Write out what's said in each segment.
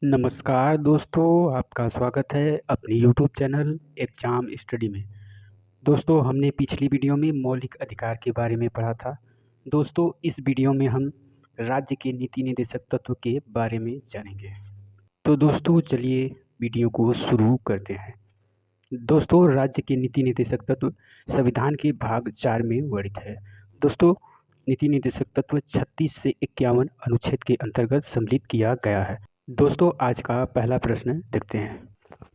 नमस्कार दोस्तों, आपका स्वागत है अपने यूट्यूब चैनल एग्जाम स्टडी में। दोस्तों, हमने पिछली वीडियो में मौलिक अधिकार के बारे में पढ़ा था। दोस्तों, इस वीडियो में हम राज्य के नीति निर्देशक तत्व के बारे में जानेंगे। तो दोस्तों, चलिए वीडियो को शुरू करते हैं। दोस्तों, राज्य के नीति निर्देशक तत्व संविधान के भाग 4 में वर्णित है। दोस्तों, नीति निर्देशक तत्व 36 से 51 अनुच्छेद के अंतर्गत सम्मिलित किया गया है। दोस्तों, आज का पहला प्रश्न देखते हैं।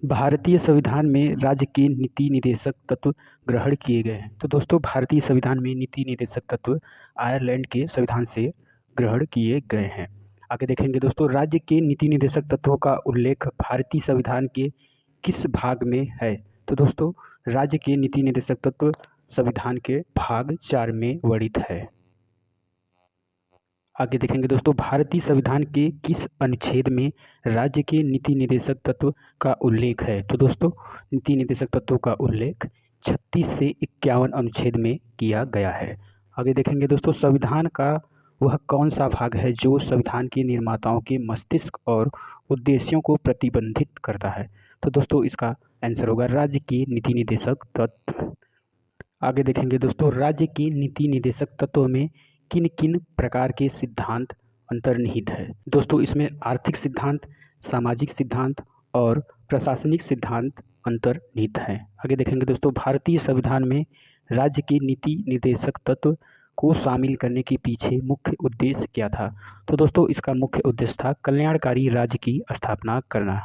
भारतीय संविधान में राज्य के नीति निर्देशक तत्व ग्रहण किए गए हैं। तो दोस्तों, भारतीय संविधान में नीति निर्देशक तत्व आयरलैंड के संविधान से ग्रहण किए गए हैं। आगे देखेंगे दोस्तों, राज्य के नीति निर्देशक तत्वों का उल्लेख भारतीय संविधान के किस भाग में है? तो दोस्तों, राज्य के नीति निर्देशक तत्व संविधान के भाग 4 में वर्णित है। आगे देखेंगे दोस्तों, भारतीय संविधान के किस अनुच्छेद में राज्य के नीति निर्देशक तत्व का उल्लेख है? तो दोस्तों, नीति निर्देशक तत्वों का उल्लेख 36 से 51 अनुच्छेद में किया गया है। आगे देखेंगे दोस्तों, संविधान का वह कौन सा भाग है जो संविधान के निर्माताओं के मस्तिष्क और उद्देश्यों को प्रतिबंधित करता है? तो दोस्तों, इसका आंसर होगा राज्य के नीति निर्देशक तत्व। आगे देखेंगे दोस्तों, राज्य के नीति निर्देशक तत्व में किन किन प्रकार के सिद्धांत अंतर्निहित है? दोस्तों, इसमें आर्थिक सिद्धांत, सामाजिक सिद्धांत और प्रशासनिक सिद्धांत अंतर्निहित हैं। आगे देखेंगे दोस्तों, भारतीय संविधान में राज्य के नीति निर्देशक तत्व को शामिल करने के पीछे मुख्य उद्देश्य क्या था? तो दोस्तों, इसका मुख्य उद्देश्य था कल्याणकारी राज्य की स्थापना करना।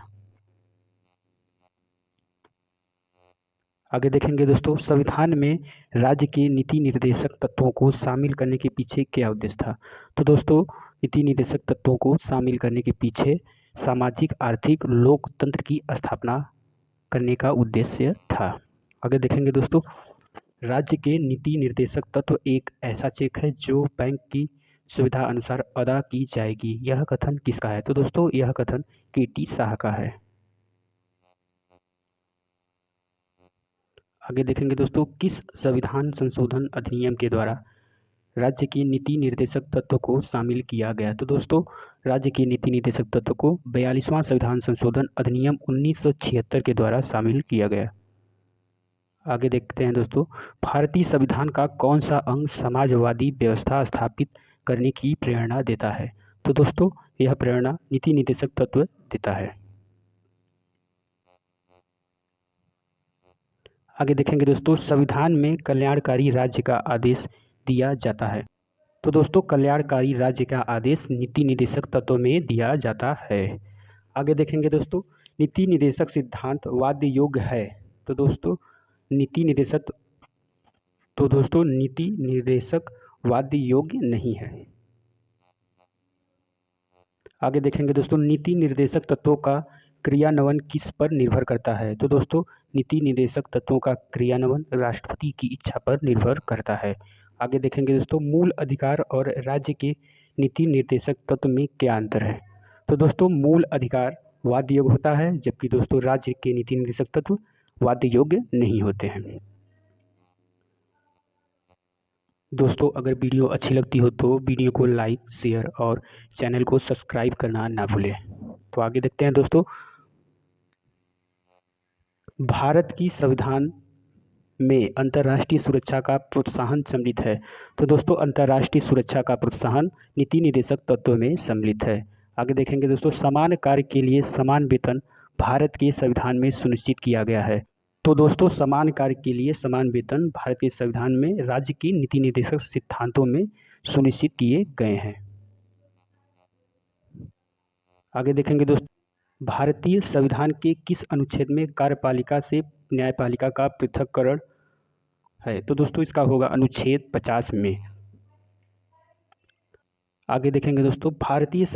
आगे देखेंगे दोस्तों, संविधान में राज्य के नीति निर्देशक तत्वों को शामिल करने के पीछे क्या उद्देश्य था? तो दोस्तों, नीति निर्देशक तत्वों को शामिल करने के पीछे सामाजिक आर्थिक लोकतंत्र की स्थापना करने का उद्देश्य था। आगे देखेंगे दोस्तों, राज्य के नीति निर्देशक तत्व एक ऐसा चेक है जो बैंक की सुविधा अनुसार अदा की जाएगी। यह कथन किसका है? तो दोस्तों, यह कथन केटी शाह का है। आगे देखेंगे दोस्तों, किस संविधान संशोधन अधिनियम के द्वारा राज्य के नीति निर्देशक तत्व को शामिल किया गया? तो दोस्तों, राज्य के नीति निर्देशक तत्व को 42वां संविधान संशोधन अधिनियम 1976 के द्वारा शामिल किया गया। आगे देखते हैं दोस्तों, भारतीय संविधान का कौन सा अंग समाजवादी व्यवस्था स्थापित करने की प्रेरणा देता है? तो दोस्तों, यह प्रेरणा नीति निर्देशक तत्व देता है। आगे देखेंगे दोस्तों, संविधान में कल्याणकारी राज्य का आदेश दिया जाता है। तो दोस्तों, कल्याणकारी राज्य का आदेश नीति निर्देशक तत्व में दिया जाता है। आगे देखेंगे दोस्तों, नीति निर्देशक सिद्धांत वाद्य योग्य है। तो दोस्तों, नीति निर्देशक वाद्य योग्य नहीं है। आगे देखेंगे दोस्तों, नीति निर्देशक तत्वों का क्रियान्वयन किस पर निर्भर करता है? तो दोस्तों, नीति निर्देशक तत्वों का क्रियान्वयन राष्ट्रपति की इच्छा पर निर्भर करता है। आगे देखेंगे दोस्तों, मूल अधिकार और राज्य के नीति निर्देशक तत्व में क्या अंतर है? तो दोस्तों, मूल अधिकार वाद्य योग्य होता है, जबकि दोस्तों राज्य के नीति निर्देशक तत्व वाद्य योग्य नहीं होते हैं। दोस्तों, अगर वीडियो अच्छी लगती हो तो वीडियो को लाइक, शेयर और चैनल को सब्सक्राइब करना ना भूलें। तो आगे देखते हैं दोस्तों, भारत की संविधान में अंतर्राष्ट्रीय सुरक्षा का प्रोत्साहन सम्मिलित है। तो दोस्तों, अंतर्राष्ट्रीय सुरक्षा का प्रोत्साहन नीति निर्देशक तत्व में सम्मिलित है। आगे देखेंगे दोस्तों, समान कार्य के लिए समान वेतन भारत के संविधान में सुनिश्चित किया गया है। तो दोस्तों, समान कार्य के लिए समान वेतन भारत के संविधान में राज्य की नीति निर्देशक सिद्धांतों में सुनिश्चित किए गए हैं। आगे देखेंगे दोस्तों, भारतीय संविधान के किस अनुच्छेद में कार्यपालिका से न्यायपालिका का पृथक्करण है? तो दोस्तों, इसका होगा अनुच्छेद 50 में। आगे देखेंगे दोस्तों, भारतीय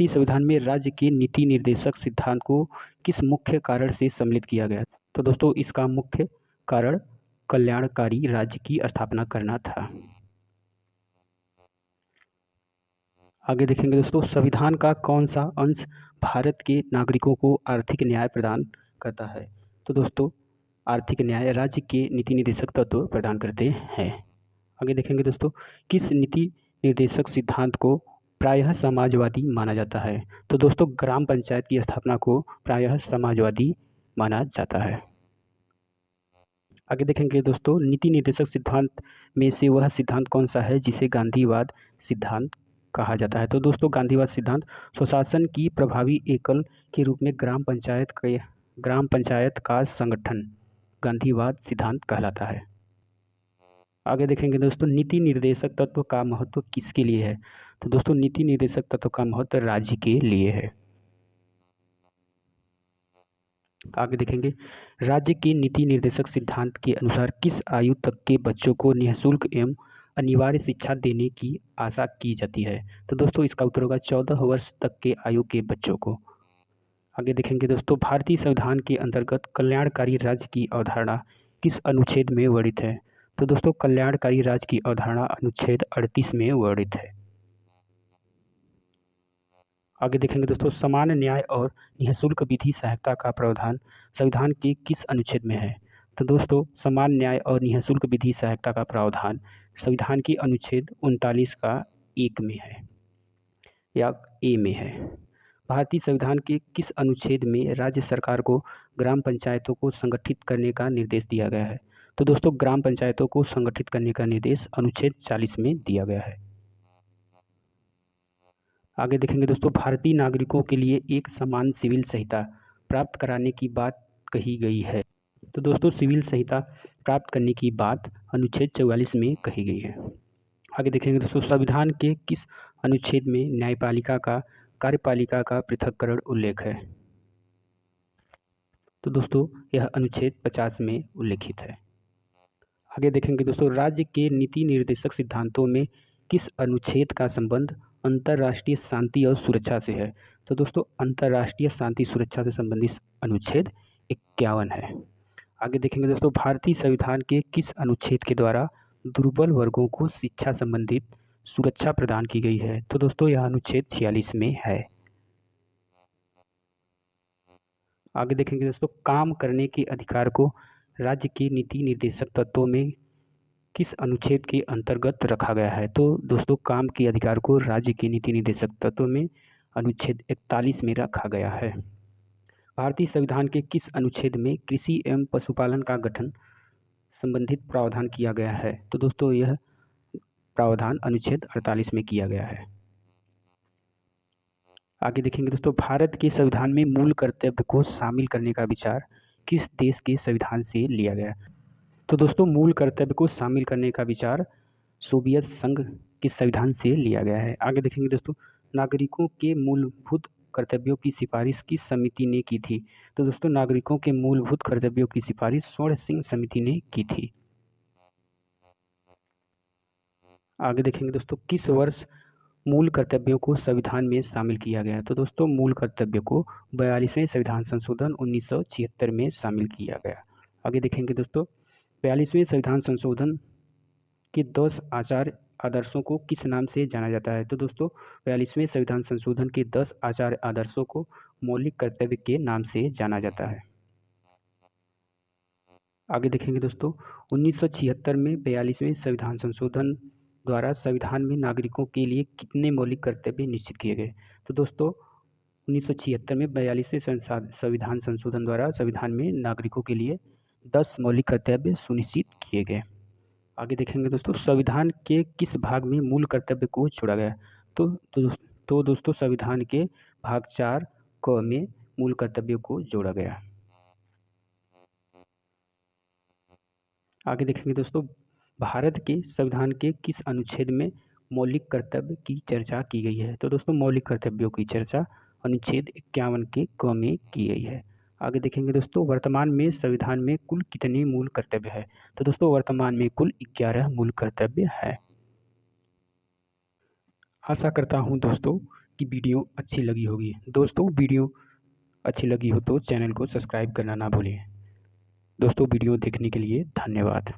संविधान में राज्य के नीति निर्देशक सिद्धांत को किस मुख्य कारण से सम्मिलित किया गया? तो दोस्तों, इसका मुख्य कारण कल्याणकारी राज्य की स्थापना करना था। आगे देखेंगे दोस्तों, संविधान का कौन सा अंश भारत के नागरिकों को आर्थिक न्याय प्रदान करता है? तो दोस्तों, आर्थिक न्याय राज्य के नीति निर्देशक तत्व प्रदान करते हैं। आगे देखेंगे दोस्तों, किस नीति निर्देशक सिद्धांत को प्रायः समाजवादी माना जाता है। तो दोस्तों ग्राम पंचायत की स्थापना को प्रायः समाजवादी माना जाता है। आगे देखेंगे दोस्तों, नीति निर्देशक सिद्धांत में से वह सिद्धांत कौन सा है जिसे गांधीवाद सिद्धांत कहा जाता है। तो दोस्तों गांधीवाद सिद्धांत स्वशासन की प्रभावी एकल के रूप में ग्राम पंचायत का संगठन गांधीवाद सिद्धांत कहलाता है। आगे देखेंगे दोस्तों, नीति निर्देशक तत्व का महत्व किसके लिए है। तो दोस्तों नीति निर्देशक तत्व का महत्व राज्य के लिए है। आगे देखेंगे, राज्य के नीति निर्देशक सिद्धांत के अनुसार किस आयु तक के बच्चों को निःशुल्क एवं अनिवार्य शिक्षा देने की आशा की जाती है। तो दोस्तों इसका उत्तर होगा 14 वर्ष तक के आयु के बच्चों को। आगे देखेंगे दोस्तों, भारतीय संविधान के अंतर्गत कल्याणकारी राज्य की अवधारणा किस अनुच्छेद में वर्णित है। तो दोस्तों कल्याणकारी राज्य की अवधारणा अनुच्छेद 38 में वर्णित है। आगे देखेंगे दोस्तों, समान न्याय और निःशुल्क विधि सहायता का प्रावधान संविधान के किस अनुच्छेद में है। तो दोस्तों समान न्याय और निःशुल्क विधि सहायता का प्रावधान संविधान की अनुच्छेद 39 का 1 में है या ए में है। भारतीय संविधान के किस अनुच्छेद में राज्य सरकार को ग्राम पंचायतों को संगठित करने का निर्देश दिया गया है। तो दोस्तों ग्राम पंचायतों को संगठित करने का निर्देश अनुच्छेद 40 में दिया गया है। आगे देखेंगे दोस्तों, भारतीय नागरिकों के लिए एक समान सिविल संहिता प्राप्त कराने की बात कही गई है। तो दोस्तों सिविल संहिता प्राप्त करने की बात अनुच्छेद 44 में कही गई है। आगे देखेंगे दोस्तों, संविधान के किस अनुच्छेद में न्यायपालिका का कार्यपालिका का पृथक्करण उल्लेख है। तो दोस्तों यह अनुच्छेद 50 में उल्लेखित है। आगे देखेंगे दोस्तों, राज्य के नीति निर्देशक सिद्धांतों में किस अनुच्छेद का संबंध अंतर्राष्ट्रीय शांति और सुरक्षा से है। तो दोस्तों अंतर्राष्ट्रीय शांति सुरक्षा से संबंधित अनुच्छेद 51 है। आगे देखेंगे दोस्तों, भारतीय संविधान के किस अनुच्छेद के द्वारा दुर्बल वर्गों को शिक्षा संबंधित सुरक्षा प्रदान की गई है। तो दोस्तों यह अनुच्छेद 46 में है। आगे देखेंगे दोस्तों, काम करने के अधिकार को राज्य के नीति निर्देशक तत्वों में किस अनुच्छेद के अंतर्गत रखा गया है। तो दोस्तों काम के अधिकार को राज्य के नीति निर्देशक तत्वों में अनुच्छेद 41 में रखा गया है। भारतीय संविधान के किस अनुच्छेद में कृषि एवं पशुपालन का गठन संबंधित प्रावधान किया गया है। तो दोस्तों यह प्रावधान अनुच्छेद 48 में किया गया है। आगे देखेंगे दोस्तों, भारत के संविधान में मूल कर्तव्य को शामिल करने का विचार किस देश के संविधान से लिया गया। तो दोस्तों मूल कर्तव्य को शामिल करने का विचार सोवियत संघ के संविधान से लिया गया है। आगे देखेंगे दोस्तों, नागरिकों के मूलभूत कर्तव्यों की सिफारिश किस समिति ने की थी। तो दोस्तों नागरिकों के मूलभूत कर्तव्यों की सिफारिश स्वर्ण सिंह समिति ने की थी। आगे देखेंगे दोस्तों, किस वर्ष मूल कर्तव्यों को संविधान में शामिल किया गया। तो दोस्तों मूल कर्तव्य को 42वें संविधान संशोधन 1976 में शामिल किया गया। आगे देखेंगे दोस्तों, 42वें संविधान संशोधन के 10 आचार आदर्शों को किस नाम से जाना जाता है। तो दोस्तों 42वें संविधान संशोधन के 10 आचार आदर्शों को मौलिक कर्तव्य के नाम से जाना जाता है। आगे देखेंगे दोस्तों, 1976 में 42वें संविधान संशोधन द्वारा संविधान में नागरिकों के लिए कितने मौलिक कर्तव्य निश्चित किए गए। तो दोस्तों 1976 में 42वें संविधान संशोधन द्वारा संविधान में नागरिकों के लिए 10 मौलिक कर्तव्य सुनिश्चित किए गए। आगे देखेंगे दोस्तों, संविधान के किस भाग में मूल कर्तव्य को जोड़ा गया। तो दोस्तों संविधान के भाग 4 क में मूल कर्तव्यों को जोड़ा गया। आगे देखेंगे दोस्तों, भारत के संविधान के किस अनुच्छेद में मौलिक कर्तव्य की चर्चा की गई है। तो दोस्तों मौलिक कर्तव्यों की चर्चा अनुच्छेद 51 के क में की गई है। आगे देखेंगे दोस्तों, वर्तमान में संविधान में कुल कितने मूल कर्तव्य है। तो दोस्तों वर्तमान में कुल 11 मूल कर्तव्य है। आशा करता हूँ दोस्तों कि वीडियो अच्छी लगी होगी। दोस्तों वीडियो अच्छी लगी हो तो चैनल को सब्सक्राइब करना ना भूलें। दोस्तों वीडियो देखने के लिए धन्यवाद।